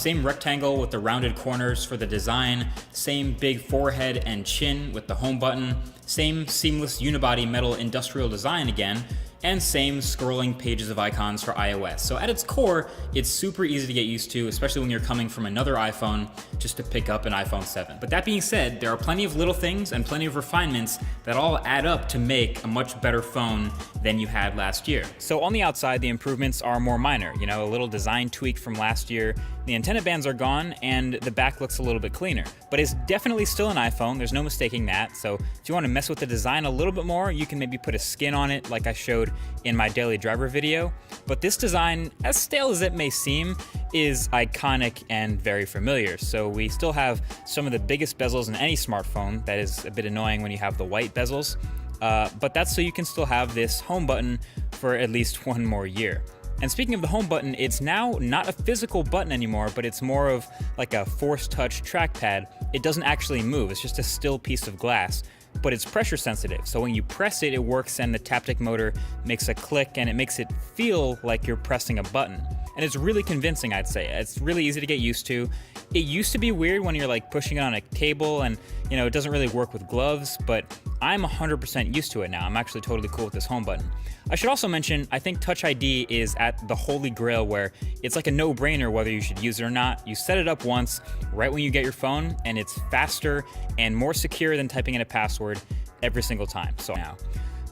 Same rectangle with the rounded corners for the design, same big forehead and chin with the home button, same seamless unibody metal industrial design again, and same scrolling pages of icons for iOS. So at its core, it's super easy to get used to, especially when you're coming from another iPhone just to pick up an iPhone 7. But that being said, there are plenty of little things and plenty of refinements that all add up to make a much better phone than you had last year. So on the outside, the improvements are more minor, you know, a little design tweak from last year. The antenna bands are gone and the back looks a little bit cleaner, but it's definitely still an iPhone. There's no mistaking that. So if you want to mess with the design a little bit more, you can maybe put a skin on it like I showed in my daily driver video. But this design, as stale as it may seem, is iconic and very familiar. So we still have some of the biggest bezels in any smartphone. That is a bit annoying when you have the white bezels, but that's so you can still have this home button for at least one more year. And speaking of the home button, it's now not a physical button anymore, but it's more of like a force touch trackpad. It doesn't actually move, it's just a still piece of glass, but it's pressure sensitive. So when you press it, it works and the Taptic motor makes a click and it makes it feel like you're pressing a button. And it's really convincing, I'd say. It's really easy to get used to. It used to be weird when you're like pushing it on a table and, you know, it doesn't really work with gloves, but I'm 100% used to it now. I'm actually totally cool with this home button. I should also mention, I think Touch ID is at the holy grail where it's like a no-brainer whether you should use it or not. You set it up once, right when you get your phone, and it's faster and more secure than typing in a password every single time. So now.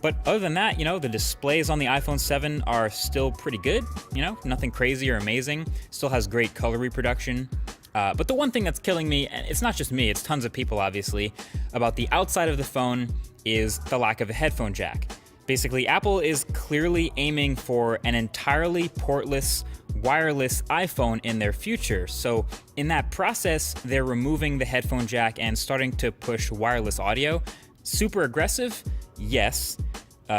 But other than that, you know, the displays on the iPhone 7 are still pretty good, you know, nothing crazy or amazing. Still has great color reproduction. But the one thing that's killing me, and it's not just me, it's tons of people obviously, about the outside of the phone is the lack of a headphone jack. Basically, Apple is clearly aiming for an entirely portless, wireless iPhone in their future. So in that process, they're removing the headphone jack and starting to push wireless audio. Super aggressive? Yes.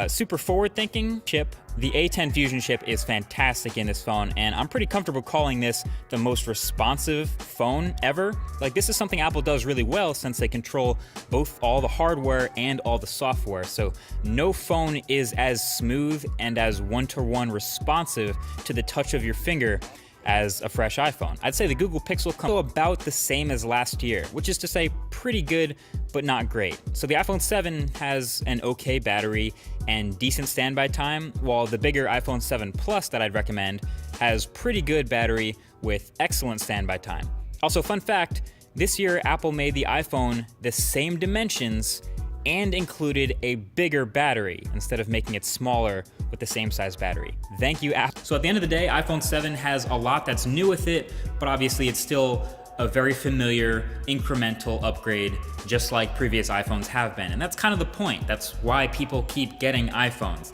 Super forward-thinking chip. The A10 Fusion chip is fantastic in this phone, and I'm pretty comfortable calling this the most responsive phone ever. Like, this is something Apple does really well since they control both all the hardware and all the software. So no phone is as smooth and as one-to-one responsive to the touch of your finger as a fresh iPhone. I'd say the Google Pixel comes about the same as last year, which is to say pretty good, but not great. So the iPhone 7 has an okay battery and decent standby time, while the bigger iPhone 7 Plus that I'd recommend has pretty good battery with excellent standby time. Also, fun fact, this year Apple made the iPhone the same dimensions and included a bigger battery instead of making it smaller with the same size battery. Thank you, Apple. So at the end of the day, iPhone 7 has a lot that's new with it, but obviously it's still a very familiar incremental upgrade, just like previous iPhones have been. And that's kind of the point. That's why people keep getting iPhones.